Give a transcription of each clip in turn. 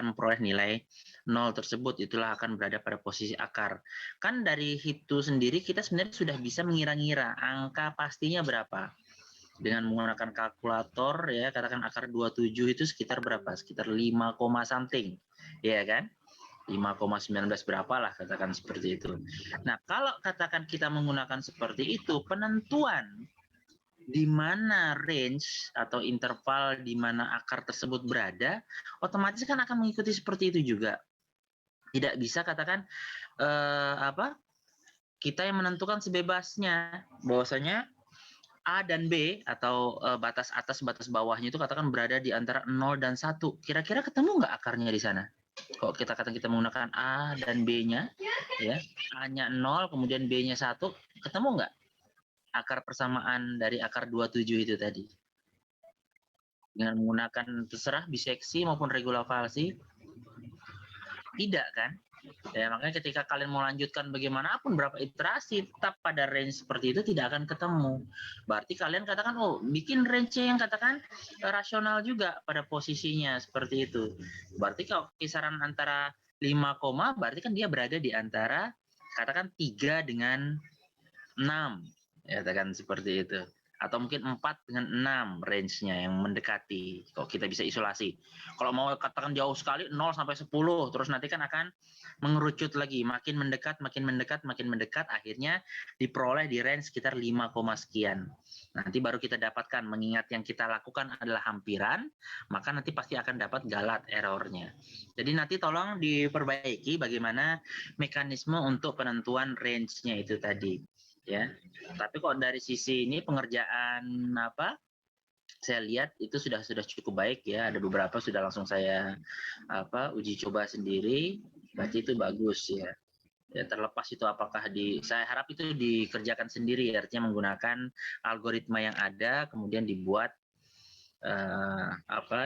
memperoleh nilai 0 tersebut, itulah akan berada pada posisi akar. Kan dari itu sendiri kita sebenarnya sudah bisa mengira-ngira angka pastinya berapa. Dengan menggunakan kalkulator ya, katakan akar 27 itu sekitar berapa? Sekitar 5, something. Ya kan? 5,19 berapa lah katakan seperti itu. Nah, kalau katakan kita menggunakan seperti itu, penentuan di mana range atau interval di mana akar tersebut berada, otomatis kan akan mengikuti seperti itu juga. Tidak bisa katakan kita yang menentukan sebebasnya, bahwasanya A dan B atau batas atas batas bawahnya itu katakan berada di antara 0 dan 1. Kira-kira ketemu nggak akarnya di sana? Kalau kita menggunakan A dan B-nya, ya, A-nya 0, kemudian B-nya 1, ketemu nggak akar persamaan dari akar 27 itu tadi? Dengan menggunakan terserah biseksi maupun regula falsi? Tidak kan? Ya, makanya ketika kalian mau lanjutkan bagaimanapun berapa iterasi, tetap pada range seperti itu tidak akan ketemu. Berarti kalian katakan, oh bikin range yang katakan rasional juga pada posisinya seperti itu. Berarti kalau kisaran antara 5, berarti kan dia berada di antara katakan 3 dengan 6. Ya, katakan seperti itu. Atau mungkin 4 dengan 6 range-nya yang mendekati. Kalau kita bisa isolasi. Kalau mau katakan jauh sekali 0 sampai 10, terus nanti kan akan mengerucut lagi, makin mendekat, makin mendekat, makin mendekat, akhirnya diperoleh di range sekitar 5, sekian. Nanti baru kita dapatkan, mengingat yang kita lakukan adalah hampiran, maka nanti pasti akan dapat galat errornya. Jadi nanti tolong diperbaiki bagaimana mekanisme untuk penentuan range-nya itu tadi. Ya, tapi kok dari sisi ini pengerjaan saya lihat itu sudah cukup baik ya. Ada beberapa sudah langsung saya uji coba sendiri, berarti itu bagus ya. Ya, terlepas itu apakah saya harap itu dikerjakan sendiri, artinya menggunakan algoritma yang ada, kemudian dibuat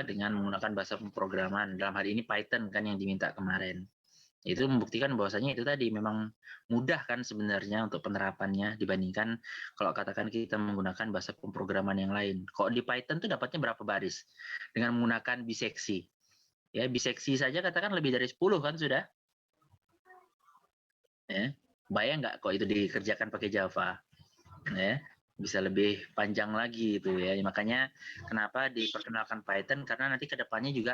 dengan menggunakan bahasa pemrograman. Dalam hal ini Python kan yang diminta kemarin. Itu membuktikan bahwasanya itu tadi memang mudah kan sebenarnya untuk penerapannya dibandingkan kalau katakan kita menggunakan bahasa pemrograman yang lain. Kalau di Python tuh dapatnya berapa baris dengan menggunakan biseksi. Ya, biseksi saja katakan lebih dari 10 kan sudah. Ya. Bayang nggak kok itu dikerjakan pakai Java. Ya. Bisa lebih panjang lagi itu ya. Makanya kenapa diperkenalkan Python, karena nanti kedepannya juga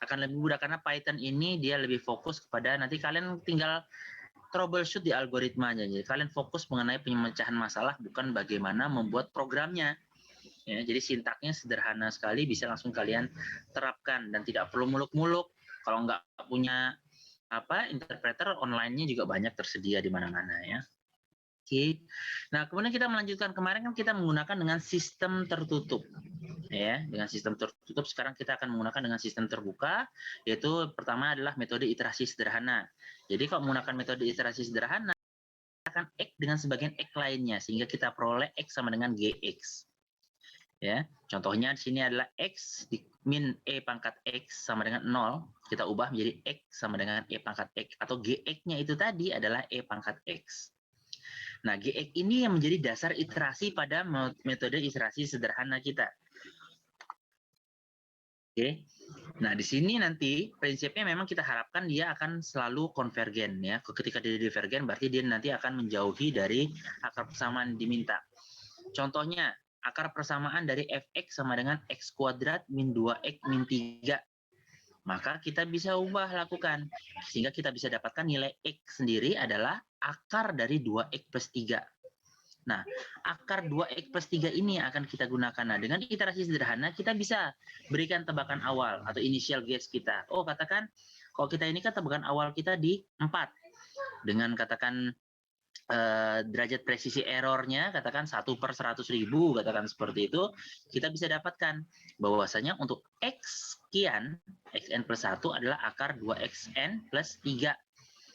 akan lebih mudah, karena Python ini dia lebih fokus kepada nanti kalian tinggal troubleshoot di algoritmanya. Jadi kalian fokus mengenai pemecahan masalah, bukan bagaimana membuat programnya. Ya, jadi sintaknya sederhana sekali, bisa langsung kalian terapkan dan tidak perlu muluk-muluk. Kalau nggak punya interpreter, online-nya juga banyak tersedia di mana-mana ya. Oke. Nah, kemudian kita melanjutkan, kemarin kan kita menggunakan dengan sistem tertutup. Ya, dengan sistem tertutup sekarang kita akan menggunakan dengan sistem terbuka, yaitu pertama adalah metode iterasi sederhana. Jadi kalau menggunakan metode iterasi sederhana, kita akan X dengan sebagian X lainnya, sehingga kita peroleh X sama dengan GX. Ya, contohnya di sini adalah X min E pangkat X sama dengan 0, kita ubah menjadi X sama dengan E pangkat X, atau GX-nya itu tadi adalah E pangkat X. Nah, GX ini yang menjadi dasar iterasi pada metode iterasi sederhana kita. Oke. Nah, di sini nanti prinsipnya memang kita harapkan dia akan selalu konvergen ya. Ketika dia divergen berarti dia nanti akan menjauhi dari akar persamaan diminta. Contohnya, akar persamaan dari fx sama dengan x kuadrat min 2x min 3. Maka kita bisa ubah lakukan, sehingga kita bisa dapatkan nilai x sendiri adalah akar dari 2x plus 3. Nah, akar 2x plus 3 ini akan kita gunakan. Nah, dengan iterasi sederhana, kita bisa berikan tebakan awal atau initial guess kita. Oh, katakan, kalau kita ini kan tebakan awal kita di 4. Dengan katakan derajat presisi errornya katakan 1/100.000, katakan seperti itu, kita bisa dapatkan bahwasanya untuk x sekian, xn plus 1 adalah akar 2xn plus 3,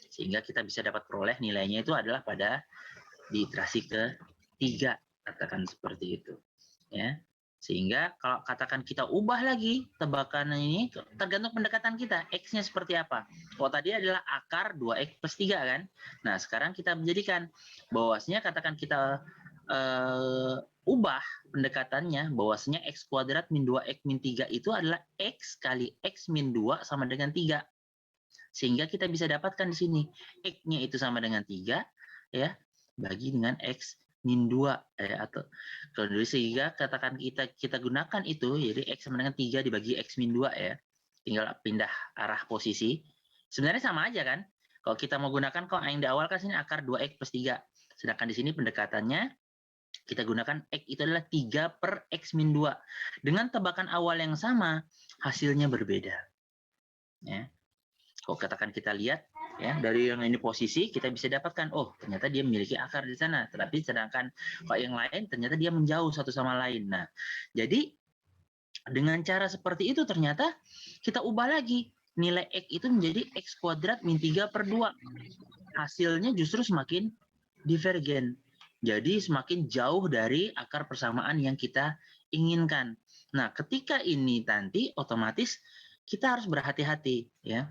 sehingga kita bisa dapat peroleh nilainya itu adalah pada di iterasi ke-3, katakan seperti itu ya. Sehingga kalau katakan kita ubah lagi tebakan ini, tergantung pendekatan kita, X-nya seperti apa. Kalau tadi adalah akar 2X plus 3 kan. Nah, sekarang kita menjadikan bahwasanya katakan kita ubah pendekatannya bahwasanya x kuadrat min 2x min 3 itu adalah x kali x min 2 sama dengan 3. Sehingga kita bisa dapatkan di sini x-nya itu sama dengan 3 ya, bagi dengan x min 2 ya, atau sehingga katakan kita gunakan itu, jadi x sama dengan 3 dibagi x min 2 ya. Tinggal pindah arah posisi. Sebenarnya sama aja kan? Kalau kita mau gunakan kok yang di awal kan sini akar 2x plus 3. Sedangkan di sini pendekatannya kita gunakan x itu adalah 3 per x min 2. Dengan tebakan awal yang sama, hasilnya berbeda. Ya. Kalau katakan kita lihat ya dari yang ini posisi, kita bisa dapatkan oh ternyata dia memiliki akar di sana. Tetapi sedangkan kalau yang lain ternyata dia menjauh satu sama lain. Nah, jadi dengan cara seperti itu ternyata kita ubah lagi nilai x itu menjadi x kuadrat min 3 per 2. Hasilnya justru semakin divergen. Jadi semakin jauh dari akar persamaan yang kita inginkan. Nah, ketika ini nanti otomatis kita harus berhati-hati ya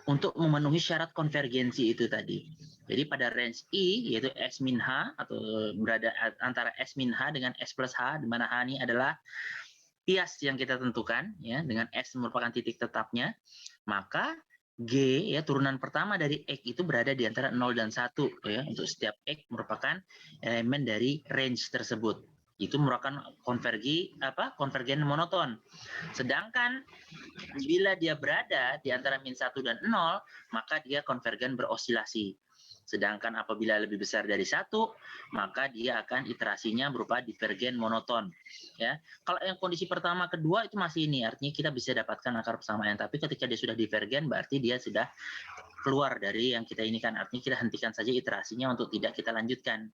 untuk memenuhi syarat konvergensi itu tadi. Jadi pada range I yaitu S min H atau berada antara S min H dengan S plus H, di mana H ini adalah bias yang kita tentukan ya dengan S merupakan titik tetapnya, maka G ya turunan pertama dari X itu berada di antara 0 dan 1 ya. Untuk setiap X merupakan elemen dari range tersebut. Itu merupakan konvergen monoton. Sedangkan bila dia berada di antara min 1 dan 0, maka dia konvergen berosilasi. Sedangkan apabila lebih besar dari 1, maka dia akan iterasinya berupa divergen monoton. Ya, kalau yang kondisi pertama, kedua itu masih ini, artinya kita bisa dapatkan akar persamaan. Tapi ketika dia sudah divergen, berarti dia sudah keluar dari yang kita ini kan. Artinya kita hentikan saja iterasinya untuk tidak kita lanjutkan.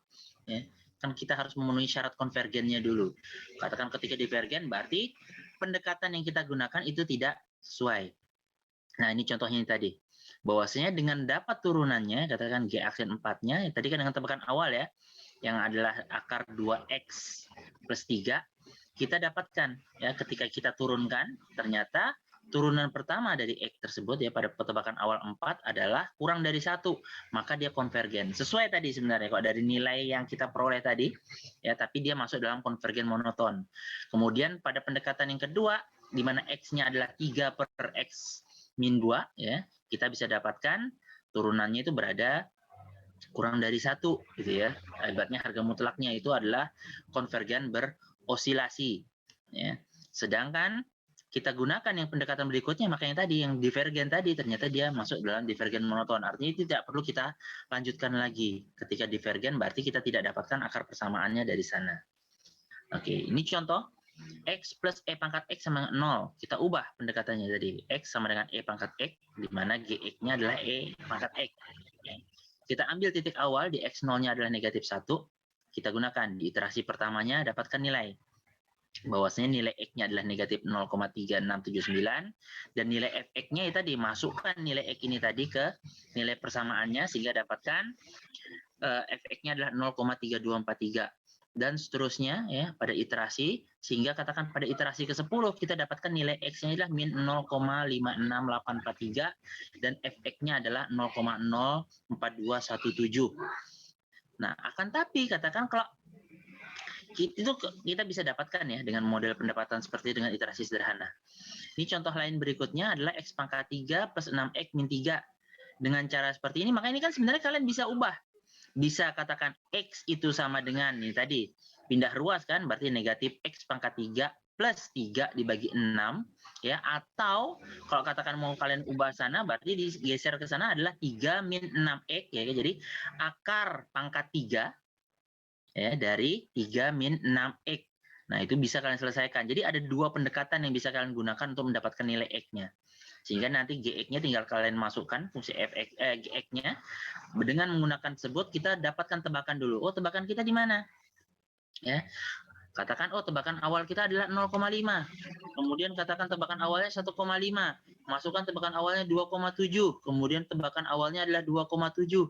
Ya, kan kita harus memenuhi syarat konvergennya dulu. Katakan ketika divergen, berarti pendekatan yang kita gunakan itu tidak sesuai. Nah, ini contohnya ini tadi. Bahwasanya dengan dapat turunannya, katakan G aksen 4-nya, tadi kan dengan tebakan awal ya, yang adalah akar 2X plus 3, kita dapatkan ya ketika kita turunkan, ternyata turunan pertama dari X tersebut ya pada tebakan awal 4 adalah kurang dari 1, maka dia konvergen. Sesuai tadi sebenarnya kok dari nilai yang kita peroleh tadi, ya tapi dia masuk dalam konvergen monoton. Kemudian pada pendekatan yang kedua, di mana X-nya adalah 3 per X min 2 ya, kita bisa dapatkan turunannya itu berada kurang dari 1 gitu ya. Ibaratnya harga mutlaknya itu adalah konvergen berosilasi ya. Sedangkan kita gunakan yang pendekatan berikutnya, makanya tadi yang divergen tadi ternyata dia masuk dalam divergen monoton. Artinya tidak perlu kita lanjutkan lagi. Ketika divergen berarti kita tidak dapatkan akar persamaannya dari sana. Oke, ini contoh X plus E pangkat X sama dengan 0. Kita ubah pendekatannya tadi. X sama dengan E pangkat X, di mana Gx-nya adalah E pangkat X. Kita ambil titik awal, di X0-nya adalah negatif 1. Kita gunakan di iterasi pertamanya, dapatkan nilai. Bahwasanya nilai X-nya adalah negatif 0,3679. Dan nilai Fx-nya tadi, masukkan nilai X ini tadi ke nilai persamaannya, sehingga dapatkan Fx-nya adalah 0,3243. Dan seterusnya ya pada iterasi, sehingga katakan pada iterasi ke-10 kita dapatkan nilai X-nya adalah min 0,56843 dan Fx-nya adalah 0,04217. Nah, akan tapi katakan kalau itu kita bisa dapatkan ya dengan model pendapatan seperti dengan iterasi sederhana. Ini contoh lain berikutnya adalah X pangkat 3 plus 6X min 3. Dengan cara seperti ini, maka ini kan sebenarnya kalian bisa ubah. Bisa katakan X itu sama dengan ini tadi pindah ruas kan, berarti negatif X pangkat 3 plus 3 dibagi 6 ya, atau kalau katakan mau kalian ubah sana berarti digeser ke sana adalah 3 min 6X ya. Jadi akar pangkat 3 ya dari 3 min 6X. Nah, itu bisa kalian selesaikan. Jadi ada dua pendekatan yang bisa kalian gunakan untuk mendapatkan nilai X-nya. Sehingga nanti Gx-nya tinggal kalian masukkan fungsi Gx-nya. Dengan menggunakan tersebut kita dapatkan tebakan dulu. Oh, tebakan kita di mana? Ya. Katakan oh tebakan awal kita adalah 0,5. Kemudian katakan tebakan awalnya 1,5. Masukkan tebakan awalnya 2,7. Kemudian tebakan awalnya adalah 2,7.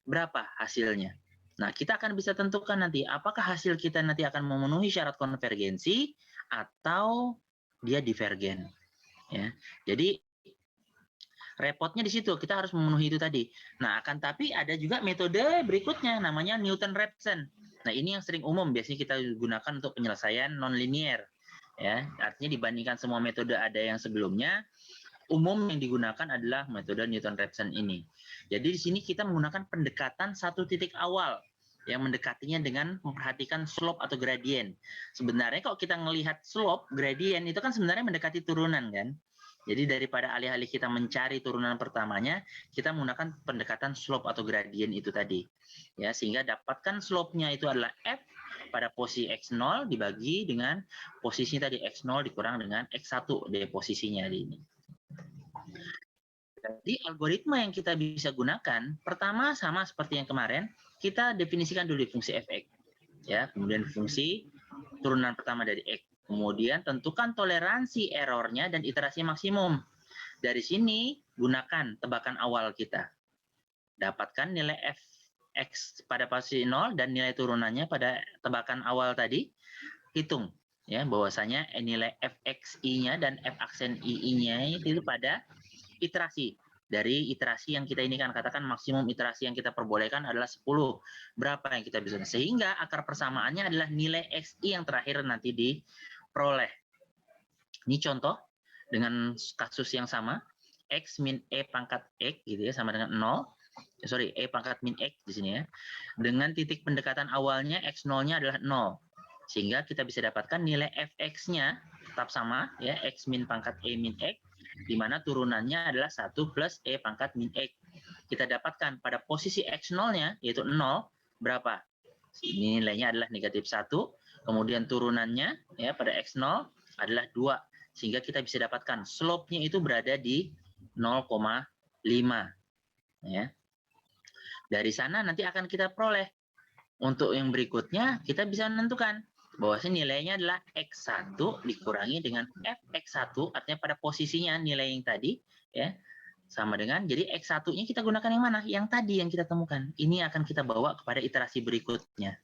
Berapa hasilnya? Nah, kita akan bisa tentukan nanti apakah hasil kita nanti akan memenuhi syarat konvergensi atau dia divergen. Ya. Jadi Repotnya di situ, kita harus memenuhi itu tadi. Nah, akan tapi ada juga metode berikutnya, namanya Newton-Raphson. Nah, ini yang sering umum, biasanya kita gunakan untuk penyelesaian non-linear. Ya, artinya dibandingkan semua metode ada yang sebelumnya, umum yang digunakan adalah metode Newton-Raphson ini. Jadi di sini kita menggunakan pendekatan satu titik awal, yang mendekatinya dengan memperhatikan slope atau gradient. Sebenarnya kalau kita melihat slope, gradient itu kan sebenarnya mendekati turunan kan. Jadi daripada alih-alih kita mencari turunan pertamanya, kita menggunakan pendekatan slope atau gradient itu tadi. Ya, sehingga dapatkan slope-nya itu adalah f pada posisi x0 dibagi dengan posisi tadi x0 dikurang dengan x1 di posisinya di ini. Jadi algoritma yang kita bisa gunakan, pertama sama seperti yang kemarin, kita definisikan dulu fungsi fx. Ya, kemudian fungsi turunan pertama dari x. Kemudian tentukan toleransi errornya dan iterasi maksimum. Dari sini gunakan tebakan awal kita. Dapatkan nilai fx pada posisi 0 dan nilai turunannya pada tebakan awal tadi. Hitung ya bahwasanya nilai fxi-nya dan f aksen ii-nya itu pada iterasi. Dari iterasi yang kita ini kan katakan maksimum iterasi yang kita perbolehkan adalah 10. Berapa yang kita bisa? Sehingga akar persamaannya adalah nilai xi yang terakhir nanti diperoleh. Ini contoh dengan kasus yang sama. X min E pangkat X gitu ya sama dengan 0. Sorry, E pangkat min X di sini ya. Dengan titik pendekatan awalnya X0-nya adalah 0. Sehingga kita bisa dapatkan nilai fx-nya tetap sama ya, X min pangkat E min X, di mana turunannya adalah 1 plus E pangkat min X. Kita dapatkan pada posisi X0-nya, yaitu 0, berapa? Ini nilainya adalah negatif 1, kemudian turunannya ya pada X0 adalah 2, sehingga kita bisa dapatkan slope-nya itu berada di 0,5. Ya. Dari sana nanti akan kita peroleh. Untuk yang berikutnya, kita bisa menentukan bahwa nilainya adalah X1 dikurangi dengan Fx1, artinya pada posisinya nilai yang tadi, ya, sama dengan, jadi X1-nya kita gunakan yang mana? Yang tadi yang kita temukan. Ini akan kita bawa kepada iterasi berikutnya.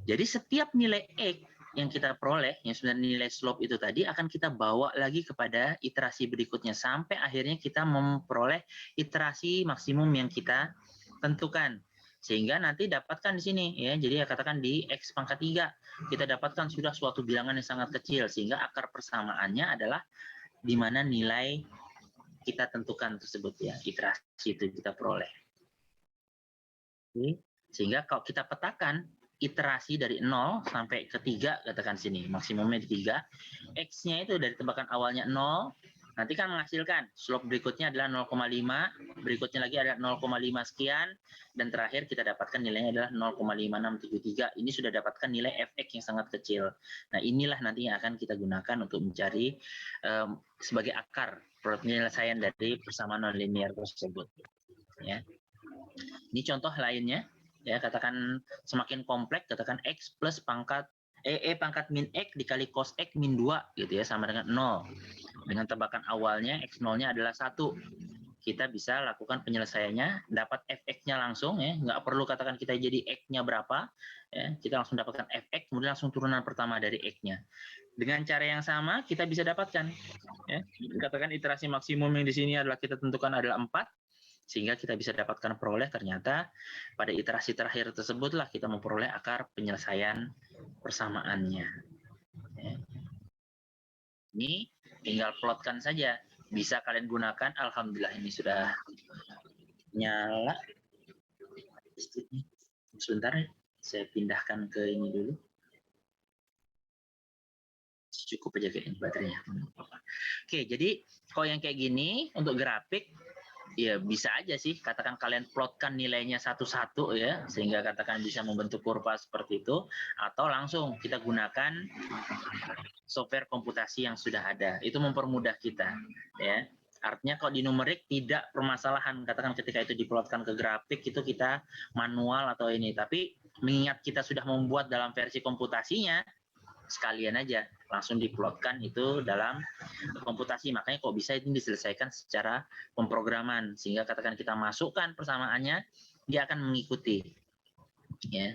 Jadi setiap nilai X yang kita peroleh, yang sebenarnya nilai slope itu tadi, akan kita bawa lagi kepada iterasi berikutnya, sampai akhirnya kita memperoleh iterasi maksimum yang kita tentukan. Sehingga nanti dapatkan di sini ya, jadi katakan di X pangkat 3 kita dapatkan sudah suatu bilangan yang sangat kecil, sehingga akar persamaannya adalah di mana nilai kita tentukan tersebut ya, iterasi itu kita peroleh. Sehingga kalau kita petakan iterasi dari 0 sampai ke 3, katakan sini maksimumnya di 3, X-nya itu dari tebakan awalnya 0, nanti kan menghasilkan slope berikutnya adalah 0,5, berikutnya lagi ada 0,5 sekian, dan terakhir kita dapatkan nilainya adalah 0,5673. Ini sudah dapatkan nilai fx yang sangat kecil. Nah, inilah nanti yang akan kita gunakan untuk mencari sebagai akar penyelesaian dari persamaan nonlinear tersebut. Ya. Ini contoh lainnya. Ya, katakan semakin kompleks, katakan X plus pangkat E pangkat min X dikali cos X min 2 gitu ya, sama dengan 0. Dengan tebakan awalnya X0-nya adalah 1. Kita bisa lakukan penyelesaiannya, dapat fx-nya langsung ya, nggak perlu katakan kita jadi x-nya berapa, ya, kita langsung dapatkan fx, kemudian langsung turunan pertama dari x-nya. Dengan cara yang sama kita bisa dapatkan, ya, katakan iterasi maksimum yang di sini adalah kita tentukan adalah 4, sehingga kita bisa dapatkan peroleh ternyata pada iterasi terakhir tersebutlah kita memperoleh akar penyelesaian persamaannya. Ya. Ini tinggal plotkan saja. Bisa kalian gunakan. Alhamdulillah ini sudah nyala. Sebentar, saya pindahkan ke ini dulu. Cukup aja kayaknya baterainya. Oke, jadi kalau yang kayak gini untuk grafik, ya bisa aja sih katakan kalian plotkan nilainya satu-satu ya, sehingga katakan bisa membentuk kurva seperti itu, atau langsung kita gunakan software komputasi yang sudah ada. Itu mempermudah kita ya. Artinya kalau di numerik tidak permasalahan, katakan ketika itu diplotkan ke grafik itu kita manual atau ini, tapi mengingat kita sudah membuat dalam versi komputasinya, sekalian aja langsung diplotkan itu dalam komputasi. Makanya kok bisa ini diselesaikan secara pemrograman, sehingga katakan kita masukkan persamaannya, dia akan mengikuti ya.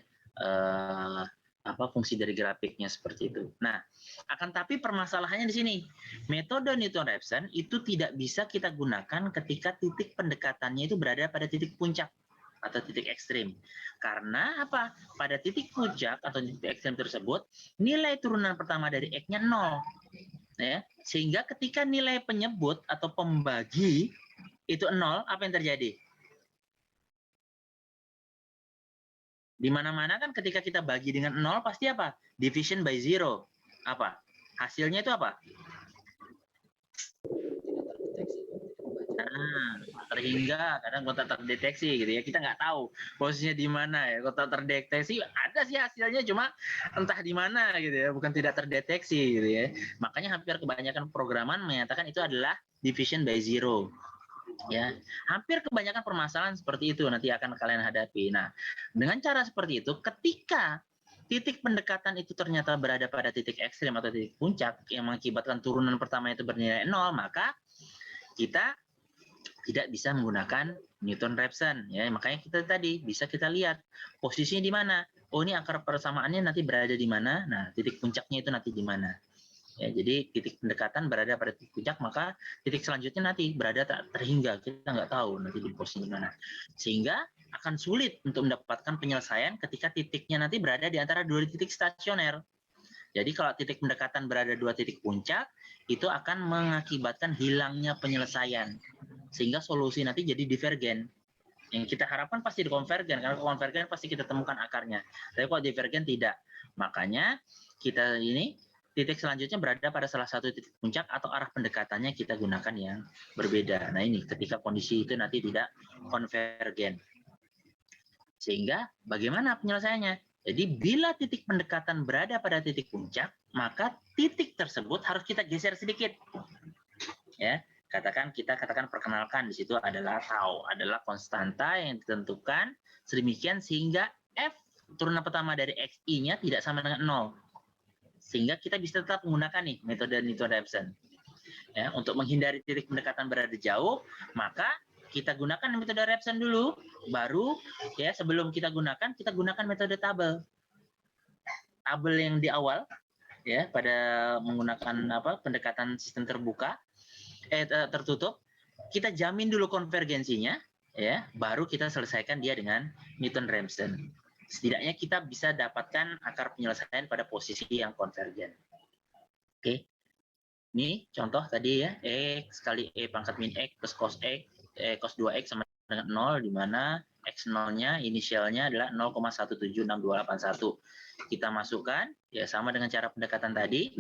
apa fungsi dari grafiknya seperti itu. Nah, akan tapi permasalahannya di sini. Metode Newton-Raphson itu tidak bisa kita gunakan ketika titik pendekatannya itu berada pada titik puncak atau titik ekstrim. Karena apa? Pada titik puncak atau titik ekstrim tersebut, nilai turunan pertama dari X-nya 0. Ya, sehingga ketika nilai penyebut atau pembagi itu 0, apa yang terjadi? Di mana-mana kan ketika kita bagi dengan 0 pasti apa? Division by 0. Apa? Hasilnya itu apa? Nah, terhingga kadang kota terdeteksi gitu ya. Kita nggak tahu posisinya di mana ya. Kota terdeteksi ada sih hasilnya cuma entah di mana gitu ya, bukan tidak terdeteksi gitu ya. Makanya hampir kebanyakan programan menyatakan itu adalah division by 0. Ya, hampir kebanyakan permasalahan seperti itu nanti akan kalian hadapi. Nah, dengan cara seperti itu, ketika titik pendekatan itu ternyata berada pada titik ekstrim atau titik puncak yang mengakibatkan turunan pertama itu bernilai 0, maka kita tidak bisa menggunakan Newton-Raphson. Ya, makanya kita tadi bisa kita lihat posisinya di mana. Oh, ini akar persamaannya nanti berada di mana. Nah, titik puncaknya itu nanti di mana. Ya, jadi titik pendekatan berada pada titik puncak, maka titik selanjutnya nanti berada terhingga, kita nggak tahu nanti di posisi mana. Sehingga akan sulit untuk mendapatkan penyelesaian ketika titiknya nanti berada di antara dua titik stasioner. Jadi kalau titik pendekatan berada dua titik puncak, itu akan mengakibatkan hilangnya penyelesaian. Sehingga solusi nanti jadi divergen. Yang kita harapkan pasti dikonvergen, karena konvergen pasti kita temukan akarnya. Tapi kalau divergen tidak. Makanya kita ini titik selanjutnya berada pada salah satu titik puncak atau arah pendekatannya kita gunakan yang berbeda. Nah ini ketika kondisi itu nanti tidak konvergen. Sehingga bagaimana penyelesaiannya? Jadi bila titik pendekatan berada pada titik puncak, maka titik tersebut harus kita geser sedikit. Ya, kita katakan perkenalkan di situ adalah tau, adalah konstanta yang ditentukan sedemikian sehingga f turunan pertama dari xi-nya tidak sama dengan 0. Sehingga kita bisa tetap menggunakan nih metode Newton-Raphson. Ya, untuk menghindari titik pendekatan berada jauh, maka kita gunakan metode Raphson dulu, baru ya sebelum kita gunakan metode tabel. Tabel yang di awal ya pada menggunakan pendekatan sistem terbuka tertutup, kita jamin dulu konvergensinya ya, baru kita selesaikan dia dengan Newton-Raphson. Setidaknya kita bisa dapatkan akar penyelesaian pada posisi yang konvergen. Oke. Ini contoh tadi ya, X kali E pangkat min X plus cos X, cos 2X sama dengan 0, di mana X0-nya inisialnya adalah 0,17628. Kita masukkan, ya sama dengan cara pendekatan tadi,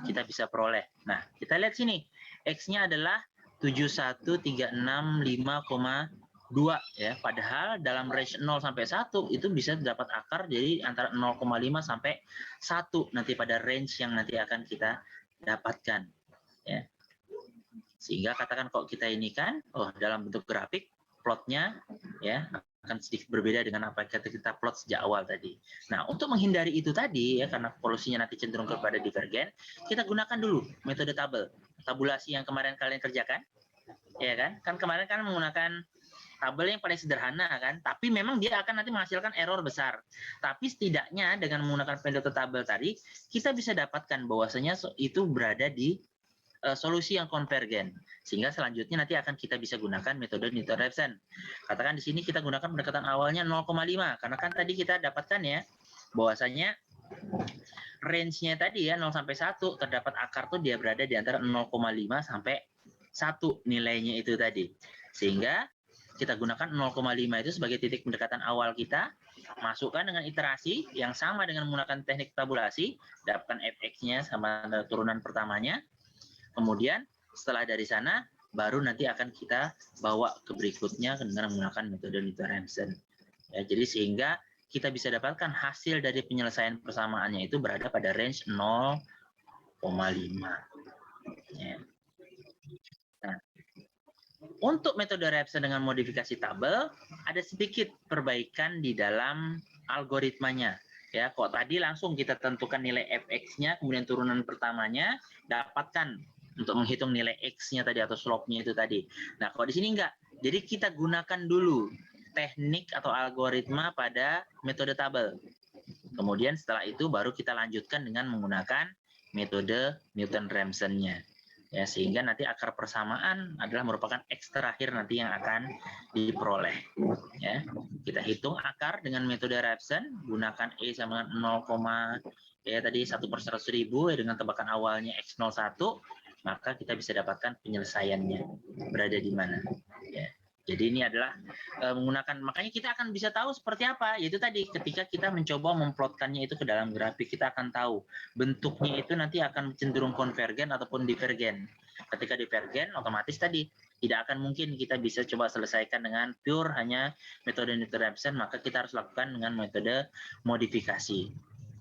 kita bisa peroleh. Nah, kita lihat sini, X-nya adalah 71365,2 ya, padahal dalam range 0 sampai 1 itu bisa dapat akar jadi antara 0,5 sampai 1 nanti pada range yang nanti akan kita dapatkan ya. Sehingga katakan kalau kita ini kan dalam bentuk grafik plotnya ya akan sedikit berbeda dengan apa yang kita plot sejak awal tadi. Nah, untuk menghindari itu tadi ya karena polusinya nanti cenderung kepada divergen, kita gunakan dulu metode tabel. Tabulasi yang kemarin kalian kerjakan, ya kan? Kan kemarin kan menggunakan tabel yang paling sederhana kan, tapi memang dia akan nanti menghasilkan error besar. Tapi setidaknya dengan menggunakan metode tabel tadi, kita bisa dapatkan bahwasanya itu berada di solusi yang konvergen. Sehingga selanjutnya nanti akan kita bisa gunakan metode Newton-Raphson. Katakan di sini kita gunakan pendekatan awalnya 0,5 karena kan tadi kita dapatkan ya bahwasanya range-nya tadi ya 0 sampai 1 terdapat akar tuh dia berada di antara 0,5 sampai 1 nilainya itu tadi. Sehingga kita gunakan 0,5 itu sebagai titik pendekatan awal kita, masukkan dengan iterasi yang sama dengan menggunakan teknik tabulasi, dapatkan fx-nya sama turunan pertamanya. Kemudian setelah dari sana baru nanti akan kita bawa ke berikutnya dengan menggunakan metode Newton-Raphson. Ya, jadi sehingga kita bisa dapatkan hasil dari penyelesaian persamaannya itu berada pada range 0,5. Ya. Nah, untuk metode Raphson dengan modifikasi tabel ada sedikit perbaikan di dalam algoritmanya. Ya, kok tadi langsung kita tentukan nilai fx-nya, kemudian turunan pertamanya, dapatkan untuk menghitung nilai x-nya tadi atau slope-nya itu tadi. Nah, kalau di sini enggak. Jadi kita gunakan dulu teknik atau algoritma pada metode tabel. Kemudian setelah itu baru kita lanjutkan dengan menggunakan metode Newton-Raphson-nya. Ya, sehingga nanti akar persamaan adalah merupakan X terakhir nanti yang akan diperoleh. Ya, kita hitung akar dengan metode Raphson, gunakan E sama dengan 0, ya tadi 1/100.000 ya, dengan tebakan awalnya X01, maka kita bisa dapatkan penyelesaiannya berada di mana. Ya. Jadi ini adalah menggunakan, makanya kita akan bisa tahu seperti apa, yaitu tadi ketika kita mencoba memplotkannya itu ke dalam grafik, kita akan tahu bentuknya itu nanti akan cenderung konvergen ataupun divergen. Ketika divergen, otomatis tadi tidak akan mungkin kita bisa coba selesaikan dengan pure hanya metode Newton-Raphson, maka kita harus lakukan dengan metode modifikasi.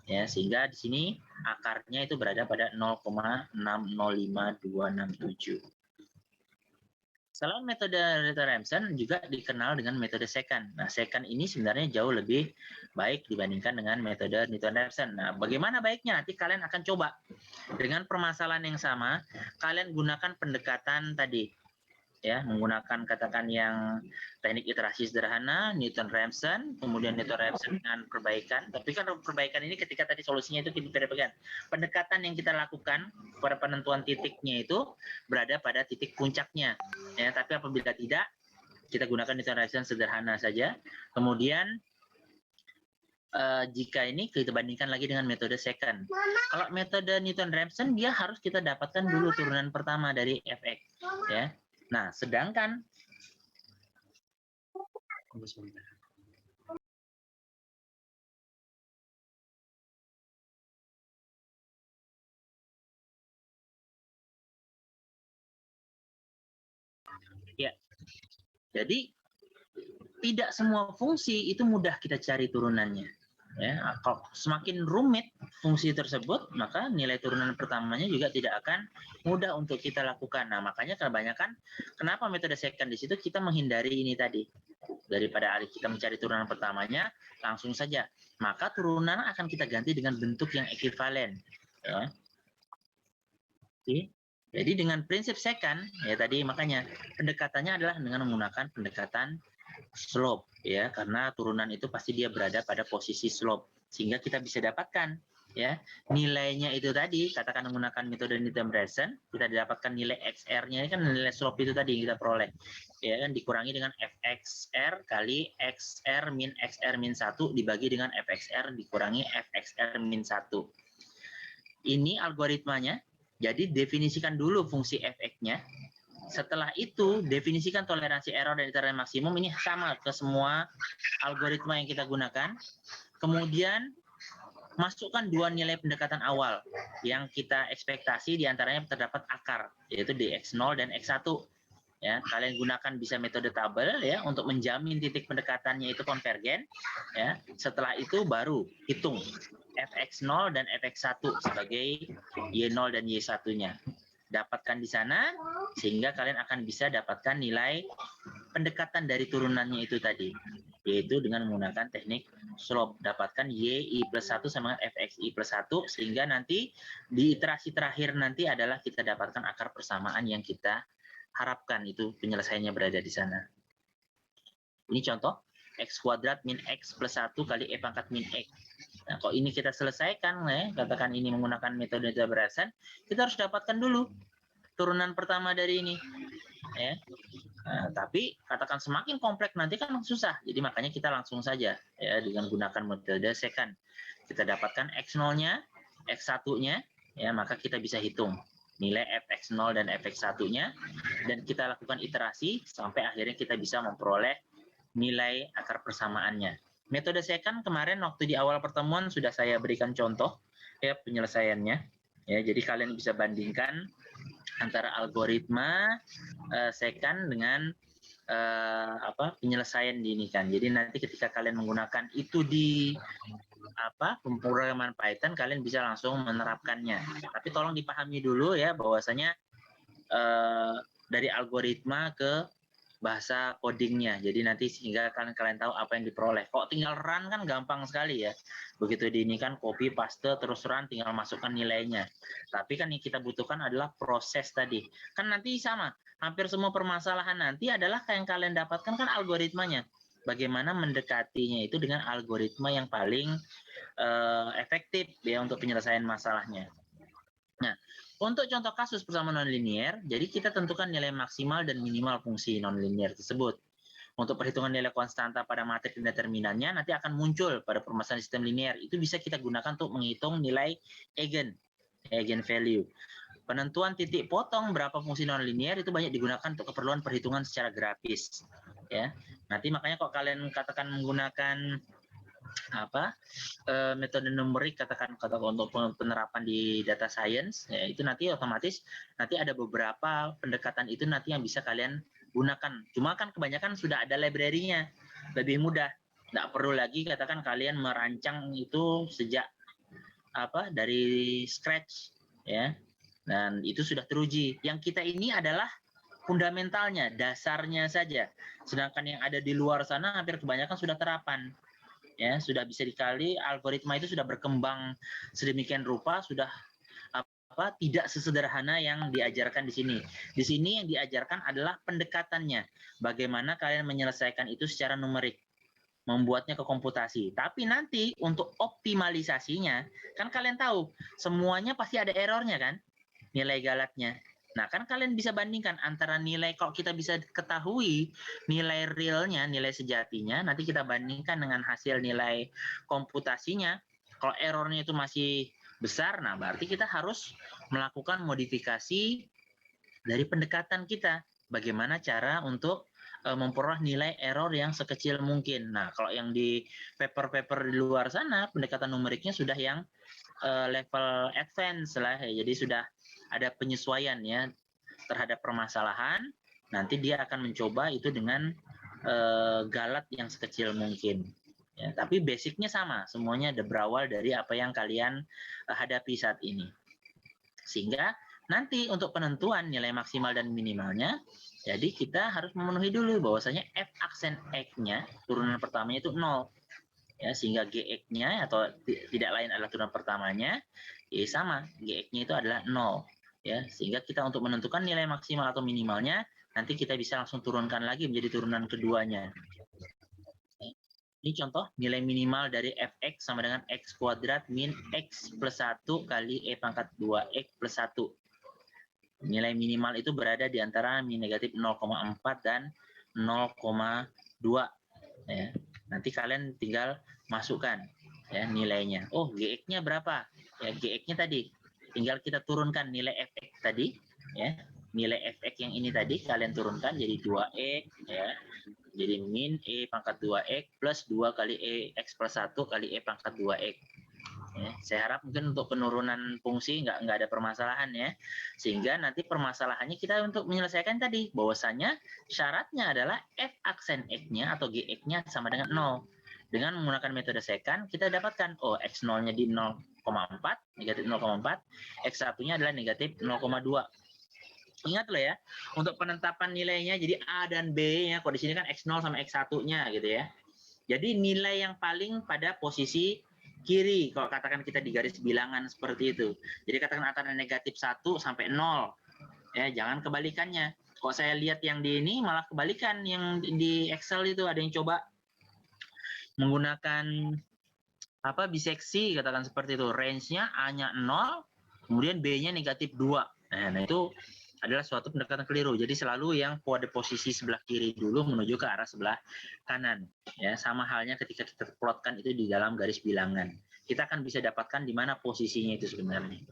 Ya, sehingga di sini akarnya itu berada pada 0,605267. Selain metode Newton-Raphson juga dikenal dengan metode secant. Nah, secant ini sebenarnya jauh lebih baik dibandingkan dengan metode Newton-Raphson. Nah, bagaimana baiknya? Nanti kalian akan coba dengan permasalahan yang sama, kalian gunakan pendekatan tadi, ya, menggunakan katakan yang teknik iterasi sederhana, Newton-Raphson, kemudian Newton-Raphson dengan perbaikan. Tapi kan perbaikan ini ketika tadi solusinya itu tidak perbaikan. Pendekatan yang kita lakukan pada penentuan titiknya itu berada pada titik puncaknya. Ya, tapi apabila tidak, kita gunakan Newton-Raphson sederhana saja. Kemudian jika ini kita bandingkan lagi dengan metode secant. Kalau metode Newton-Raphson dia harus kita dapatkan dulu turunan pertama dari Fx, ya. Nah, sedangkan ya, jadi tidak semua fungsi itu mudah kita cari turunannya. Ya, kalau semakin rumit fungsi tersebut, maka nilai turunan pertamanya juga tidak akan mudah untuk kita lakukan. Nah, makanya kebanyakan kenapa metode secant di situ kita menghindari ini tadi. Daripada kita mencari turunan pertamanya, langsung saja. Maka turunan akan kita ganti dengan bentuk yang ekivalen. Ya. Jadi dengan prinsip secant, ya tadi makanya pendekatannya adalah dengan menggunakan pendekatan slope, ya, karena turunan itu pasti dia berada pada posisi slope, sehingga kita bisa dapatkan, ya, nilainya itu tadi, katakan menggunakan metode Newton-Raphson, kita dapatkan nilai XR-nya, kan nilai slope itu tadi yang kita peroleh, ya kan, dikurangi dengan FXR kali XR min XR min 1 dibagi dengan FXR dikurangi FXR min 1. Ini algoritmanya, jadi definisikan dulu fungsi Fx-nya. Setelah itu, definisikan toleransi error dan iterasi maksimum. Ini sama ke semua algoritma yang kita gunakan. Kemudian, masukkan dua nilai pendekatan awal yang kita ekspektasi, diantaranya terdapat akar, yaitu dx0 dan x1. Ya, kalian gunakan bisa metode tabel, ya, untuk menjamin titik pendekatannya itu konvergen. Ya. Setelah itu baru hitung fx0 dan fx1 sebagai y0 dan y1-nya. Dapatkan di sana, sehingga kalian akan bisa dapatkan nilai pendekatan dari turunannya itu tadi, yaitu dengan menggunakan teknik slope. Dapatkan y plus 1 sama fxi plus 1, sehingga nanti di iterasi terakhir nanti adalah kita dapatkan akar persamaan yang kita harapkan, itu penyelesaiannya berada di sana. Ini contoh, x kuadrat min x plus 1 kali e pangkat min x. Nah, kalau ini kita selesaikan, ya, katakan ini menggunakan metode Newton-Raphson, kita harus dapatkan dulu turunan pertama dari ini. Ya. Nah, tapi katakan semakin kompleks nanti kan susah, jadi makanya kita langsung saja, ya, dengan gunakan metode secant. Kita dapatkan x0-nya, x1-nya, ya, maka kita bisa hitung nilai fx0 dan fx1-nya, dan kita lakukan iterasi sampai akhirnya kita bisa memperoleh nilai akar persamaannya. Metode secant kemarin waktu di awal pertemuan sudah saya berikan contoh, ya, penyelesaiannya. Ya, jadi kalian bisa bandingkan antara algoritma secant dengan penyelesaian di ini kan. Jadi nanti ketika kalian menggunakan itu di pemrograman Python, kalian bisa langsung menerapkannya. Tapi tolong dipahami dulu, ya, bahwasanya dari algoritma ke bahasa codingnya. Jadi nanti sehingga kalian tahu apa yang diperoleh. Kok tinggal run kan gampang sekali, ya. Begitu di ini kan copy paste terus run, tinggal masukkan nilainya. Tapi kan yang kita butuhkan adalah proses tadi. Kan nanti sama, hampir semua permasalahan nanti adalah yang kalian dapatkan kan algoritmanya. bagaimana mendekatinya itu dengan algoritma yang paling efektif ya untuk penyelesaian masalahnya. Nah, untuk contoh kasus persamaan nonlinier, jadi kita tentukan nilai maksimal dan minimal fungsi nonlinier tersebut. Untuk perhitungan nilai konstanta pada matrik dan determinannya nanti akan muncul pada permasalahan sistem linear. Itu bisa kita gunakan untuk menghitung nilai eigen value. Penentuan titik potong berapa fungsi nonlinier itu banyak digunakan untuk keperluan perhitungan secara grafis. Ya, nanti makanya kok kalian katakan menggunakan metode numerik katakan untuk penerapan di data science ya, itu nanti otomatis nanti ada beberapa pendekatan itu nanti yang bisa kalian gunakan. Cuma kan kebanyakan sudah ada library-nya, lebih mudah. Nggak perlu lagi katakan kalian merancang itu sejak dari scratch ya. Dan itu sudah teruji. Yang kita ini adalah fundamentalnya, dasarnya saja. Sedangkan yang ada di luar sana hampir kebanyakan sudah terapan. Ya, sudah bisa dikali algoritma itu sudah berkembang sedemikian rupa, sudah tidak sesederhana yang diajarkan di sini. Di sini yang diajarkan adalah pendekatannya. Bagaimana kalian menyelesaikan itu secara numerik, membuatnya ke komputasi. Tapi nanti untuk optimalisasinya, kan kalian tahu, semuanya pasti ada errornya kan? Nilai galatnya. Nah, kan kalian bisa bandingkan antara nilai, kalau kita bisa ketahui nilai realnya, nilai sejatinya, nanti kita bandingkan dengan hasil nilai komputasinya. Kalau errornya itu masih besar, nah berarti kita harus melakukan modifikasi dari pendekatan kita. Bagaimana cara untuk memperoleh nilai error yang sekecil mungkin. Nah, kalau yang di paper-paper di luar sana, pendekatan numeriknya sudah yang level advance lah ya. Jadi sudah ada penyesuaian ya terhadap permasalahan. Nanti dia akan mencoba itu dengan galat yang sekecil mungkin. Ya, tapi basicnya sama, semuanya berawal dari apa yang kalian hadapi saat ini. Sehingga nanti untuk penentuan nilai maksimal dan minimalnya, jadi kita harus memenuhi dulu bahwasanya f aksen x-nya turunan pertamanya itu 0. Ya, sehingga gx-nya atau tidak lain adalah turunan pertamanya, ya sama, gx-nya itu adalah 0. Ya, sehingga kita untuk menentukan nilai maksimal atau minimalnya, nanti kita bisa langsung turunkan lagi menjadi turunan keduanya. Ini contoh nilai minimal dari fx sama dengan x kuadrat min x plus 1 kali e pangkat 2x plus 1. Nilai minimal itu berada di antara min negatif 0,4 dan 0,2. Ya. Nanti kalian tinggal masukkan ya nilainya. Oh, gx-nya berapa? Ya, gx-nya tadi. Tinggal kita turunkan nilai fx tadi ya. Nilai fx yang ini tadi kalian turunkan jadi 2x ya. Jadi min e pangkat 2x plus 2 kali e x plus 1 kali e pangkat 2x. Ya, saya harap mungkin untuk penurunan fungsi nggak ada permasalahan ya. Sehingga nanti permasalahannya kita untuk menyelesaikan tadi, bahwasanya syaratnya adalah f aksen x-nya atau gx-nya sama dengan 0. Dengan menggunakan metode secant, kita dapatkan, oh x0-nya di 0,4, negatif 0,4, x1-nya adalah negatif 0,2. Ingat loh ya, untuk penetapan nilainya, jadi A dan B-nya, kalau di sini kan X0 sama X1-nya gitu ya. Jadi nilai yang paling pada posisi kiri, kalau katakan kita di garis bilangan seperti itu. Jadi katakan antara negatif 1 sampai 0. Ya, jangan kebalikannya. Kalau saya lihat yang di ini malah kebalikan, yang di Excel itu ada yang coba menggunakan biseksi, katakan seperti itu. Range-nya A-nya 0, kemudian B-nya negatif 2. Nah, itu adalah suatu pendekatan keliru. Jadi selalu yang pada posisi sebelah kiri dulu menuju ke arah sebelah kanan. Ya, sama halnya ketika kita plotkan itu di dalam garis bilangan. Kita akan bisa dapatkan di mana posisinya itu sebenarnya.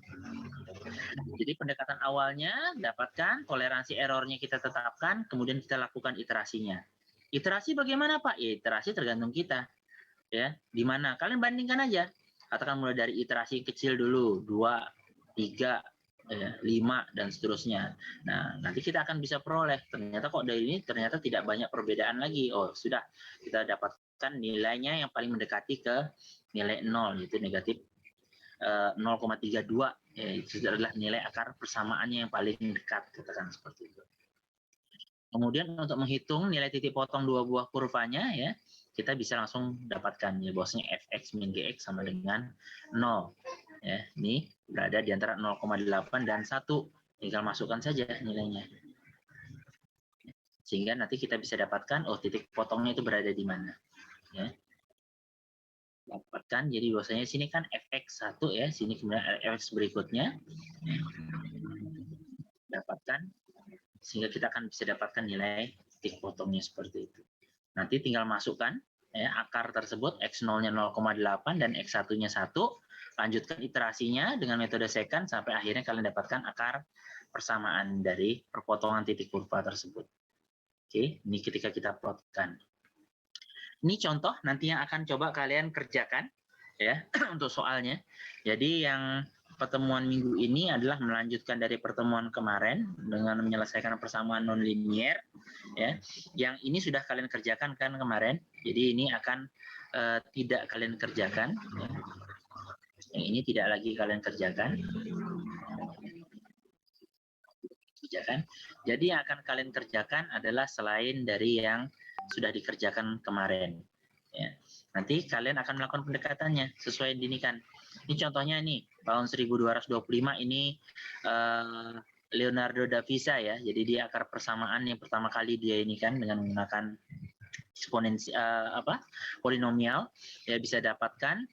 Jadi pendekatan awalnya dapatkan, toleransi errornya kita tetapkan, kemudian kita lakukan iterasinya. Iterasi bagaimana Pak? Ya, iterasi tergantung kita. Ya, di mana? Kalian bandingkan aja. Katakan mulai dari iterasi kecil dulu, 2, 3, 5 dan seterusnya. Nah, nanti kita akan bisa peroleh ternyata kok dari ini ternyata tidak banyak perbedaan lagi. Oh, sudah kita dapatkan nilainya yang paling mendekati ke nilai 0 yaitu negatif 0,32. Ya, itu adalah nilai akar persamaannya yang paling dekat, katakan seperti itu. Kemudian untuk menghitung nilai titik potong dua buah kurvanya ya, kita bisa langsung dapatkan ya bahwasanya fx min gx sama dengan 0. Ya, ini berada di antara 0,8 dan 1. Tinggal masukkan saja nilainya. Sehingga nanti kita bisa dapatkan, oh titik potongnya itu berada di mana. Ya. Dapatkan, jadi bahwasanya sini kan fx1 ya, sini kemudian fx berikutnya. Dapatkan, sehingga kita akan bisa dapatkan nilai titik potongnya seperti itu. Nanti tinggal masukkan ya, akar tersebut, x0-nya 0,8 dan x1-nya 1, lanjutkan iterasinya dengan metode secant sampai akhirnya kalian dapatkan akar persamaan dari perpotongan titik kurva tersebut. Oke, ini ketika kita plotkan. Ini contoh nanti yang akan coba kalian kerjakan ya untuk soalnya. Jadi yang pertemuan minggu ini adalah melanjutkan dari pertemuan kemarin dengan menyelesaikan persamaan nonlinier ya. Yang ini sudah kalian kerjakan kan kemarin. Jadi ini akan tidak kalian kerjakan ya. Yang ini tidak lagi kalian kerjakan. Jadi yang akan kalian kerjakan adalah selain dari yang sudah dikerjakan kemarin. Ya. Nanti kalian akan melakukan pendekatannya sesuai yang diinikan. Ini contohnya nih, tahun 1225 ini Leonardo da Vinci ya. Jadi dia akar persamaan yang pertama kali dia ini kan dengan menggunakan polinomial ya bisa dapatkan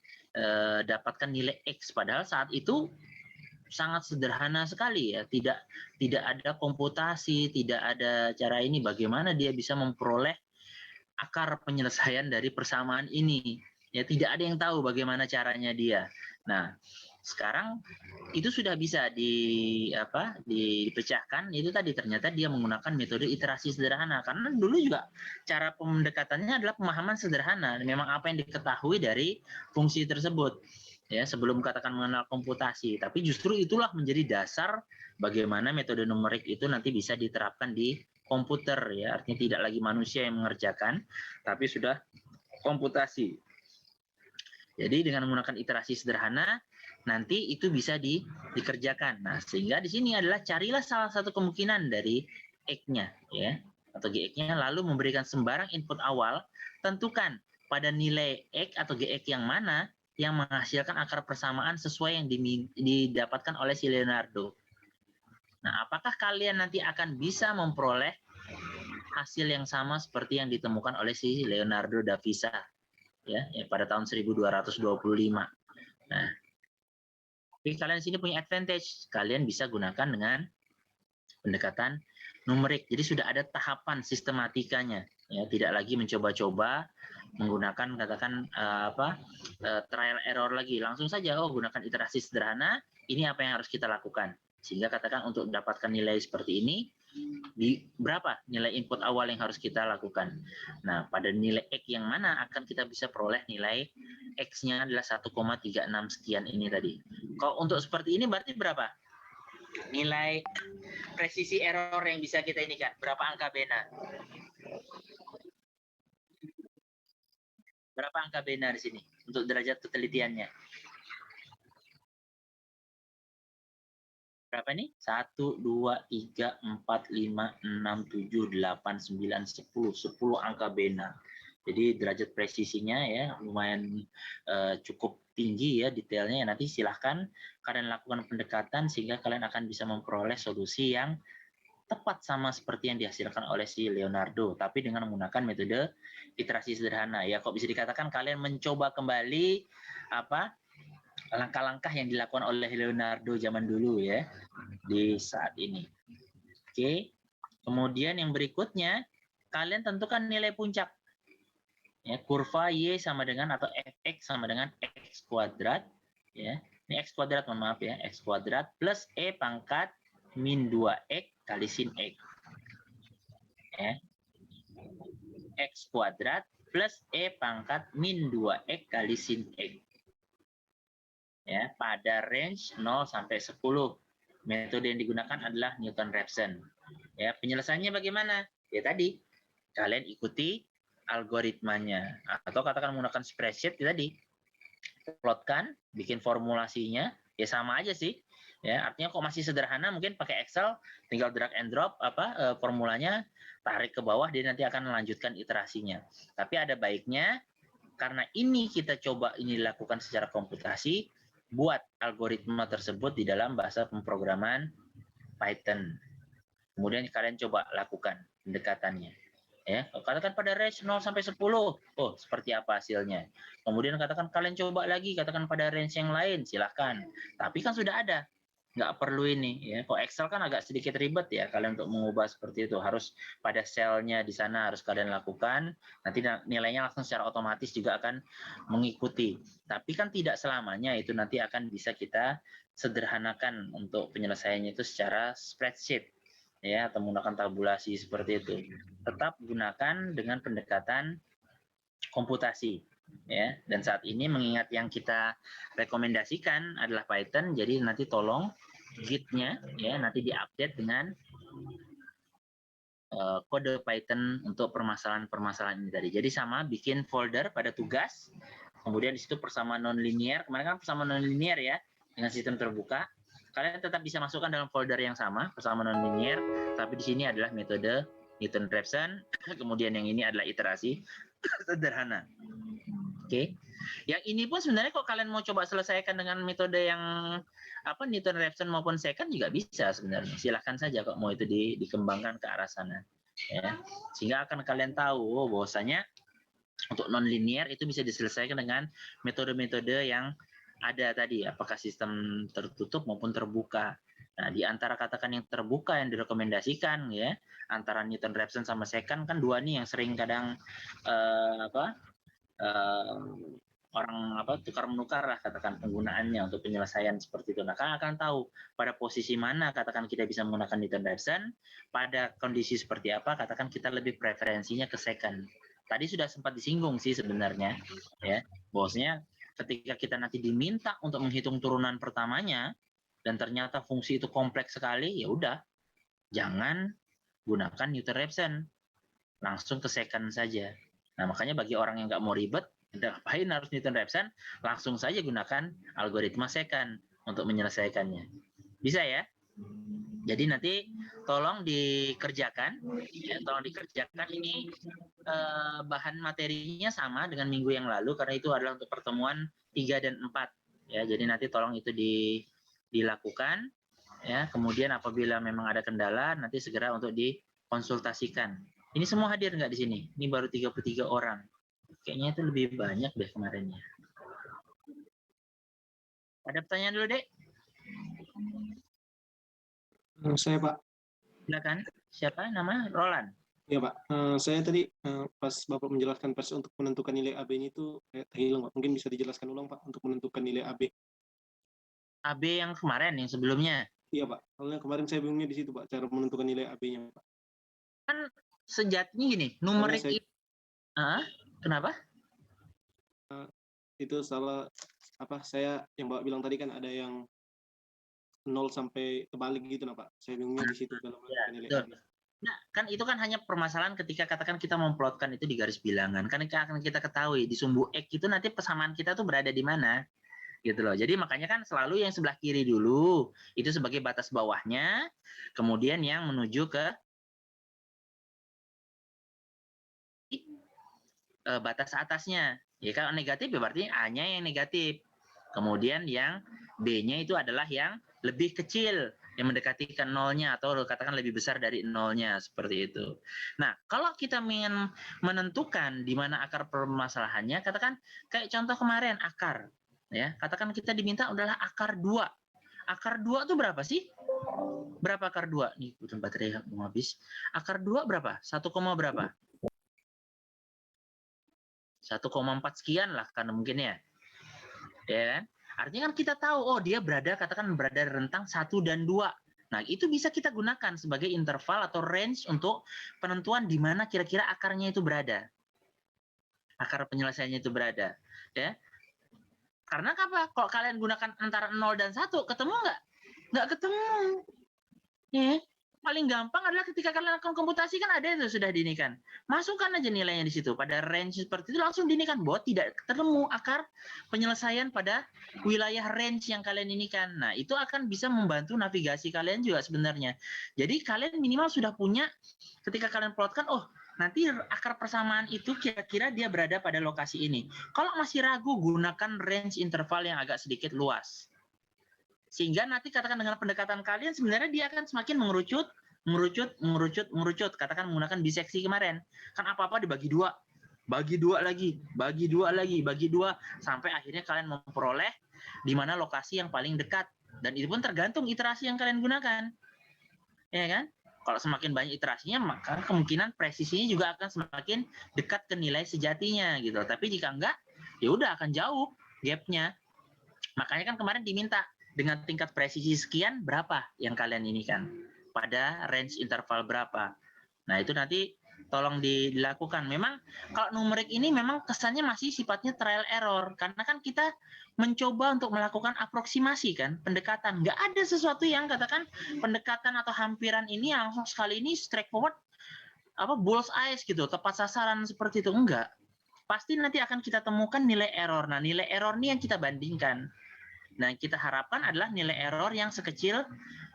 nilai X, padahal saat itu sangat sederhana sekali ya, tidak ada komputasi, tidak ada cara ini, bagaimana dia bisa memperoleh akar penyelesaian dari persamaan ini ya, tidak ada yang tahu bagaimana caranya dia. Nah sekarang itu sudah bisa dipecahkan, itu tadi ternyata dia menggunakan metode iterasi sederhana, karena dulu juga cara pendekatannya adalah pemahaman sederhana, memang apa yang diketahui dari fungsi tersebut ya, sebelum katakan mengenal komputasi. Tapi justru itulah menjadi dasar bagaimana metode numerik itu nanti bisa diterapkan di komputer ya, artinya tidak lagi manusia yang mengerjakan tapi sudah komputasi. Jadi dengan menggunakan iterasi sederhana nanti itu bisa dikerjakan. Nah, sehingga di sini adalah carilah salah satu kemungkinan dari X-nya ya, atau GX-nya, lalu memberikan sembarang input awal, tentukan pada nilai X atau GX yang mana yang menghasilkan akar persamaan sesuai yang didapatkan oleh si Leonardo. Nah, apakah kalian nanti akan bisa memperoleh hasil yang sama seperti yang ditemukan oleh si Leonardo da Vinci ya pada tahun 1225. Nah, tapi kalian sini punya advantage, kalian bisa gunakan dengan pendekatan numerik. Jadi sudah ada tahapan sistematikanya ya, tidak lagi mencoba-coba menggunakan katakan trial error lagi, langsung saja gunakan iterasi sederhana, ini apa yang harus kita lakukan, sehingga katakan untuk mendapatkan nilai seperti ini berapa nilai input awal yang harus kita lakukan. Nah pada nilai X yang mana akan kita bisa peroleh nilai X-nya adalah 1,36 sekian ini tadi. Kalau untuk seperti ini berarti berapa nilai presisi error yang bisa kita ini kan, berapa angka Bena? Berapa angka benar di sini untuk derajat ketelitiannya? Berapa nih? 1, 2, 3, 4, 5, 6, 7, 8, 9, 10. 10 angka benar. Jadi derajat presisinya ya lumayan cukup tinggi ya detailnya. Nanti silahkan kalian lakukan pendekatan sehingga kalian akan bisa memperoleh solusi yang tepat sama seperti yang dihasilkan oleh si Leonardo, tapi dengan menggunakan metode iterasi sederhana. Ya, kok bisa dikatakan kalian mencoba kembali langkah-langkah yang dilakukan oleh Leonardo zaman dulu ya di saat ini. Oke. Kemudian yang berikutnya, kalian tentukan nilai puncak. Ya, kurva Y sama dengan atau fx sama dengan x kuadrat ya. Ini x kuadrat, mohon maaf ya, x kuadrat plus E pangkat min 2x kali sin X. Ya. X kuadrat plus E pangkat min 2x kali sin X. Ya, pada range 0 sampai 10. Metode yang digunakan adalah Newton-Raphson. Ya, penyelesaiannya bagaimana? Ya tadi, kalian ikuti algoritmanya. Atau katakan menggunakan spreadsheet tadi. Plotkan, bikin formulasinya, ya sama aja sih. Ya, artinya kok masih sederhana, mungkin pakai Excel, tinggal drag and drop formulanya, tarik ke bawah, dia nanti akan melanjutkan iterasinya. Tapi ada baiknya, karena ini kita coba ini dilakukan secara komputasi, buat algoritma tersebut di dalam bahasa pemrograman Python. Kemudian kalian coba lakukan. pendekatannya. Ya, katakan pada range 0 sampai 10, oh seperti apa hasilnya. Kemudian katakan kalian coba lagi, katakan pada range yang lain, silahkan. Tapi kan sudah ada, nggak perlu ini ya. Kok Excel kan agak sedikit ribet ya kalian untuk mengubah seperti itu, harus pada selnya di sana harus kalian lakukan, nanti nilainya langsung secara otomatis juga akan mengikuti. Tapi kan tidak selamanya itu nanti akan bisa kita sederhanakan untuk penyelesaiannya itu secara spreadsheet ya, atau menggunakan tabulasi seperti itu. Tetap gunakan dengan pendekatan komputasi ya. Dan saat ini mengingat yang kita rekomendasikan adalah Python, jadi nanti tolong Git-nya ya nanti diupdate dengan kode Python untuk permasalahan-permasalahan ini tadi. Jadi sama, bikin folder pada tugas, kemudian di situ persamaan non-linear. Kemarin kan persamaan non-linear ya, dengan sistem terbuka. Kalian tetap bisa masukkan dalam folder yang sama, persamaan non-linear, tapi di sini adalah metode Newton-Raphson, kemudian yang ini adalah iterasi sederhana. Oke. Yang ini pun sebenarnya kok kalian mau coba selesaikan dengan metode yang Newton-Raphson maupun secant juga bisa sebenarnya. Silahkan saja kok mau itu dikembangkan ke arah sana. Ya. Sehingga akan kalian tahu bahwasanya untuk non-linear itu bisa diselesaikan dengan metode-metode yang ada tadi, apakah sistem tertutup maupun terbuka. Nah, di antara katakan yang terbuka yang direkomendasikan ya, antara Newton-Raphson sama secant kan dua nih yang sering kadang orang tukar menukar lah katakan penggunaannya untuk penyelesaian seperti itu. Nah, kan akan tahu pada posisi mana katakan kita bisa menggunakan Newton-Raphson, pada kondisi seperti apa katakan kita lebih preferensinya ke secant. Tadi sudah sempat disinggung sih sebenarnya ya, bahwasanya ketika kita nanti diminta untuk menghitung turunan pertamanya dan ternyata fungsi itu kompleks sekali, ya udah jangan gunakan Newton-Raphson, langsung ke secant saja. Nah, makanya bagi orang yang nggak mau ribet, ngapain harus Newton-Raphson, langsung saja gunakan algoritma secant untuk menyelesaikannya. Bisa ya? Jadi nanti tolong dikerjakan, ya, tolong dikerjakan ini bahan materinya sama dengan minggu yang lalu karena itu adalah untuk pertemuan 3 dan 4. Ya, jadi nanti tolong itu dilakukan. Ya, kemudian apabila memang ada kendala, nanti segera untuk dikonsultasikan. Ini semua hadir nggak di sini? Ini baru 33 orang. Kayaknya itu lebih banyak deh kemarinnya. Ada pertanyaan dulu, Dek? Saya, Pak. Silakan. Siapa nama? Roland. Ya, Pak. Saya tadi pas Bapak menjelaskan pas untuk menentukan nilai AB-nya itu hilang, Pak. Mungkin bisa dijelaskan ulang, Pak, untuk menentukan nilai AB. AB yang kemarin, yang sebelumnya? Iya, Pak. Soalnya kemarin saya bingungnya di situ, Pak, cara menentukan nilai AB-nya, Pak. Kan sejatinya gini, numerik saya... itu... kenapa? Itu salah saya yang Bapak bilang tadi kan ada yang 0 sampai kebalik gitu, nah Pak. Saya bingungnya di situ kalau nilai AB. Nah, kan itu kan hanya permasalahan ketika katakan kita memplotkan itu di garis bilangan. Kan akan kita ketahui di sumbu X itu nanti persamaan kita tuh berada di mana. Gitu loh. Jadi makanya kan selalu yang sebelah kiri dulu itu sebagai batas bawahnya, kemudian yang menuju ke batas atasnya. Ya kalau negatif ya berarti A-nya yang negatif. Kemudian yang B-nya itu adalah yang lebih kecil, yang mendekati ke nolnya atau katakan lebih besar dari nolnya, seperti itu. Nah, kalau kita ingin menentukan di mana akar permasalahannya, katakan kayak contoh kemarin akar, ya, katakan kita diminta adalah akar 2. Akar 2 itu berapa sih? Berapa akar 2? Nih, baterai mau habis. Akar 2 berapa? 1, berapa? 1,4 sekian lah karena mungkin ya. Ya kan? Artinya kan kita tahu, oh dia katakan berada rentang 1 dan 2. Nah, itu bisa kita gunakan sebagai interval atau range untuk penentuan di mana kira-kira akarnya itu berada. Akar penyelesaiannya itu berada. Ya. Karena apa? Kalau kalian gunakan antara 0 dan 1, ketemu nggak? Nggak ketemu. Ya. Paling gampang adalah ketika kalian lakukan komputasi kan ada itu sudah dinikan. Masukkan aja nilainya di situ. Pada range seperti itu langsung dinikan bahwa tidak ketemu akar penyelesaian pada wilayah range yang kalian inikan. Nah, itu akan bisa membantu navigasi kalian juga sebenarnya. Jadi kalian minimal sudah punya ketika kalian plotkan, oh nanti akar persamaan itu kira-kira dia berada pada lokasi ini. Kalau masih ragu, gunakan range interval yang agak sedikit luas. Sehingga nanti katakan dengan pendekatan kalian sebenarnya dia akan semakin mengerucut mengerucut, katakan menggunakan biseksi kemarin, kan apa-apa dibagi dua, bagi dua lagi, sampai akhirnya kalian memperoleh di mana lokasi yang paling dekat, dan itu pun tergantung iterasi yang kalian gunakan, ya kan? Kalau semakin banyak iterasinya, maka kemungkinan presisinya juga akan semakin dekat ke nilai sejatinya gitu. Tapi jika enggak, ya udah akan jauh gapnya. Makanya kan kemarin diminta dengan tingkat presisi sekian berapa yang kalian ini kan, pada range interval berapa. Nah itu nanti tolong dilakukan. Memang kalau numerik ini memang kesannya masih sifatnya trial error, karena kan kita mencoba untuk melakukan aproksimasi kan, pendekatan. Nggak ada sesuatu yang katakan pendekatan atau hampiran ini langsung sekali ini straightforward, bull's eyes gitu, tepat sasaran seperti itu. Enggak. Pasti nanti akan kita temukan nilai error. Nah nilai error ini yang kita bandingkan. Nah, kita harapkan adalah nilai error yang sekecil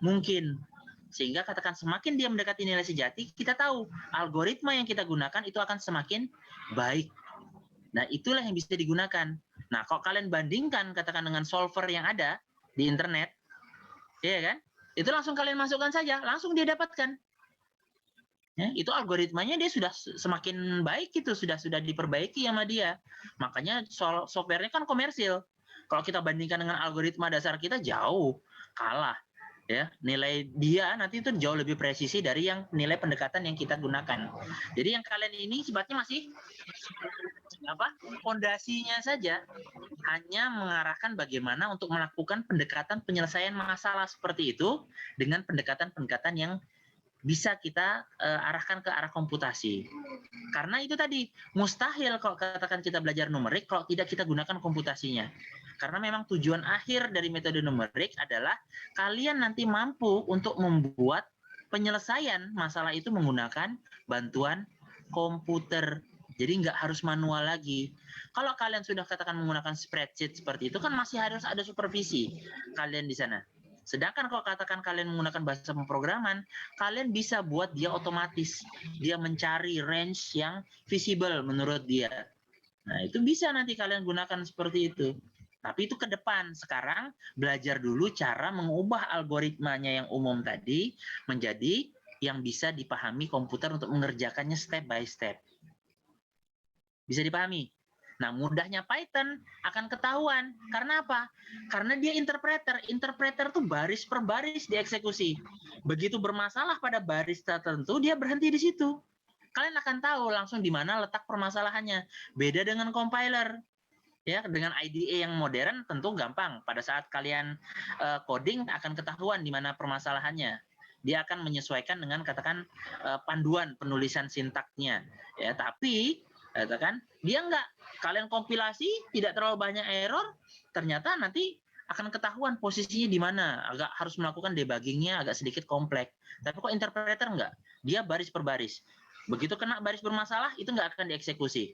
mungkin. Sehingga katakan semakin dia mendekati nilai sejati, kita tahu algoritma yang kita gunakan itu akan semakin baik. Nah, itulah yang bisa digunakan. Nah, kalau kalian bandingkan katakan dengan solver yang ada di internet, ya kan? Itu langsung kalian masukkan saja, langsung dia dapatkan. Ya, itu algoritmanya dia sudah semakin baik, itu sudah diperbaiki sama dia. Makanya softwarenya kan komersil. Kalau kita bandingkan dengan algoritma dasar kita jauh kalah, ya. Nilai dia nanti itu jauh lebih presisi dari yang nilai pendekatan yang kita gunakan. Jadi yang kalian ini sifatnya masih fondasinya saja, hanya mengarahkan bagaimana untuk melakukan pendekatan penyelesaian masalah seperti itu dengan pendekatan-pendekatan yang bisa kita arahkan ke arah komputasi. Karena itu tadi, mustahil kalau katakan kita belajar numerik kalau tidak kita gunakan komputasinya. Karena memang tujuan akhir dari metode numerik adalah kalian nanti mampu untuk membuat penyelesaian masalah itu menggunakan bantuan komputer. Jadi nggak harus manual lagi. Kalau kalian sudah katakan menggunakan spreadsheet seperti itu kan masih harus ada supervisi kalian di sana. Sedangkan kalau katakan kalian menggunakan bahasa pemrograman, kalian bisa buat dia otomatis. Dia mencari range yang visible menurut dia. Nah, itu bisa nanti kalian gunakan seperti itu. Tapi itu ke depan. Sekarang belajar dulu cara mengubah algoritmanya yang umum tadi menjadi yang bisa dipahami komputer untuk mengerjakannya step by step. Bisa dipahami? Nah, mudahnya Python akan ketahuan. Karena apa? Karena dia interpreter. Interpreter tuh baris per baris dieksekusi. Begitu bermasalah pada baris tertentu, dia berhenti di situ. Kalian akan tahu langsung di mana letak permasalahannya. Beda dengan compiler. Ya, dengan IDE yang modern tentu gampang. Pada saat kalian coding akan ketahuan di mana permasalahannya. Dia akan menyesuaikan dengan katakan panduan penulisan sintaknya. Ya, tapi katakan dia enggak, kalian kompilasi tidak terlalu banyak error, ternyata nanti akan ketahuan posisinya di mana, agak harus melakukan debuggingnya agak sedikit kompleks. Tapi kok interpreter enggak, dia baris per baris. Begitu kena baris bermasalah itu enggak akan dieksekusi.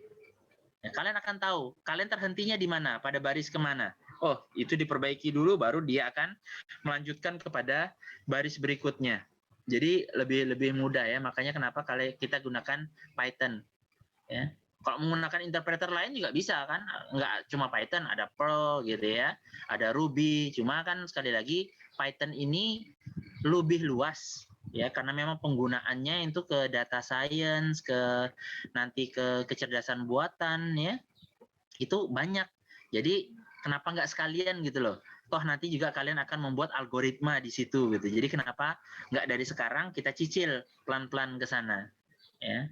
Ya, kalian akan tahu kalian terhentinya di mana, pada baris kemana. Oh, itu diperbaiki dulu baru dia akan melanjutkan kepada baris berikutnya. Jadi lebih mudah ya, makanya kenapa kita gunakan Python. Ya. Kalau menggunakan interpreter lain juga bisa kan, nggak cuma Python, ada Perl gitu ya, ada Ruby. Cuma kan sekali lagi Python ini lebih luas ya, karena memang penggunaannya itu ke data science, nanti ke kecerdasan buatan ya, itu banyak. Jadi kenapa nggak sekalian gitu loh, toh nanti juga kalian akan membuat algoritma di situ gitu. Jadi kenapa nggak dari sekarang kita cicil pelan-pelan ke sana ya.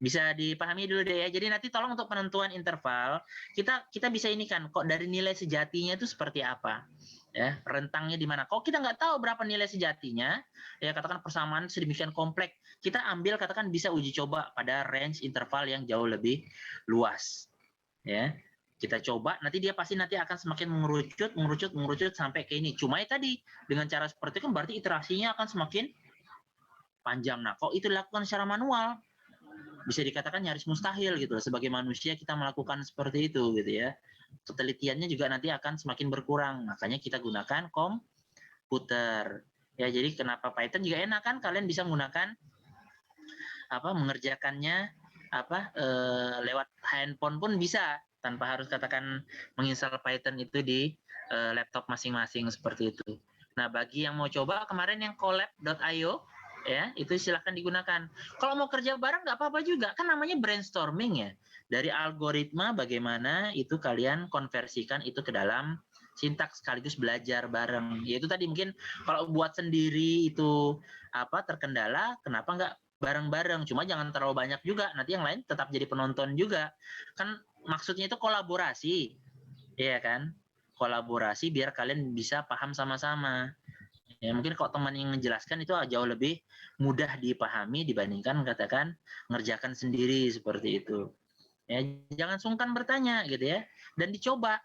Bisa dipahami dulu deh ya. Jadi nanti tolong untuk penentuan interval kita bisa ini kan, kok dari nilai sejatinya itu seperti apa ya, rentangnya di mana. Kok kita nggak tahu berapa nilai sejatinya ya, katakan persamaan sedemikian kompleks, kita ambil katakan bisa uji coba pada range interval yang jauh lebih luas ya. Kita coba, nanti dia pasti nanti akan semakin mengerucut sampai ke ini. Cuma tadi dengan cara seperti itu kan berarti iterasinya akan semakin panjang. Nah, kok itu dilakukan secara manual, bisa dikatakan nyaris mustahil gitu. Sebagai manusia kita melakukan seperti itu gitu ya. Ketelitiannya juga nanti akan semakin berkurang. Makanya kita gunakan komputer. Ya, jadi kenapa Python juga enak kan, kalian bisa menggunakan mengerjakannya lewat handphone pun bisa, tanpa harus katakan menginstal Python itu di laptop masing-masing seperti itu. Nah, bagi yang mau coba kemarin yang collab.io ya itu silahkan digunakan. Kalau mau kerja bareng nggak apa-apa juga, kan namanya brainstorming ya. Dari algoritma bagaimana itu kalian konversikan itu ke dalam sintaks sekaligus belajar bareng. Ya itu tadi mungkin kalau buat sendiri itu terkendala, kenapa nggak bareng-bareng? Cuma jangan terlalu banyak juga, nanti yang lain tetap jadi penonton juga. Kan maksudnya itu kolaborasi, ya kan? Kolaborasi biar kalian bisa paham sama-sama. Ya, mungkin kalau teman yang menjelaskan itu jauh lebih mudah dipahami dibandingkan katakan ngerjakan sendiri seperti itu. Ya, jangan sungkan bertanya gitu ya, dan dicoba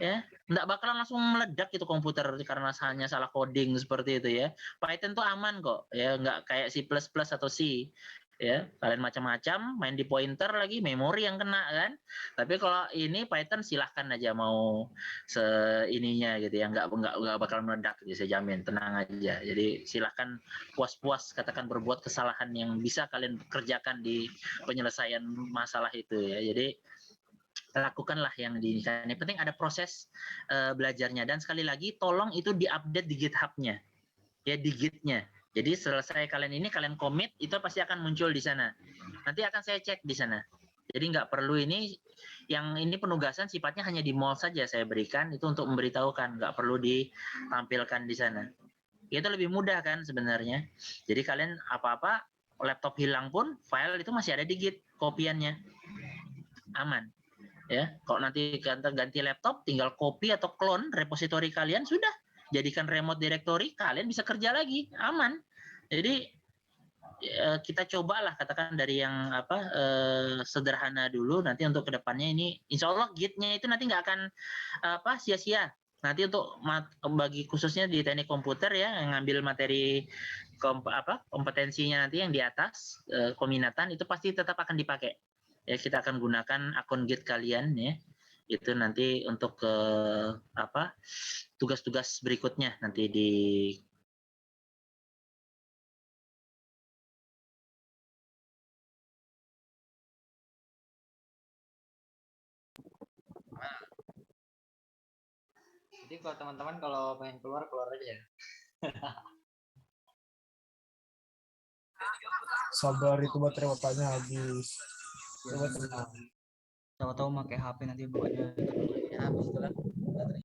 ya. Nggak bakalan langsung meledak itu komputer karena hanya salah coding seperti itu ya. Python tuh aman kok ya, nggak kayak C++ atau C ya. Kalian macam-macam main di pointer lagi memori yang kena kan. Tapi kalau ini Python silahkan aja mau seininya gitu ya, nggak bakal meledak gitu, saya jamin, tenang aja. Jadi silahkan puas-puas katakan berbuat kesalahan yang bisa kalian kerjakan di penyelesaian masalah itu ya. Jadi lakukanlah yang diinginkan. Yang penting ada proses belajarnya, dan sekali lagi tolong itu diupdate di GitHub-nya ya, di Git-nya. Jadi selesai kalian ini kalian commit, itu pasti akan muncul di sana. Nanti akan saya cek di sana. Jadi nggak perlu ini, yang ini penugasan sifatnya hanya di mall saja saya berikan, itu untuk memberitahukan, nggak perlu ditampilkan di sana. Itu lebih mudah kan sebenarnya. Jadi kalian apa-apa laptop hilang pun file itu masih ada di Git kopiannya, aman. Ya, kalau nanti ganti laptop, tinggal copy atau clone repository kalian, sudah jadikan remote directory, kalian bisa kerja lagi, aman. Jadi kita cobalah katakan dari yang sederhana dulu, nanti untuk kedepannya ini insya Allah Git-nya itu nanti nggak akan sia-sia. Nanti untuk bagi khususnya di teknik komputer ya, yang ngambil materi kompetensinya nanti yang di atas peminatan itu pasti tetap akan dipakai. Ya, kita akan gunakan akun Git kalian ya. Itu nanti untuk tugas-tugas berikutnya nanti di Jadi kalau teman-teman kalau pengen keluar aja. Sabar, itu baterai bapaknya habis. Coba tenang. Tahu-tahu pakai HP nanti bawanya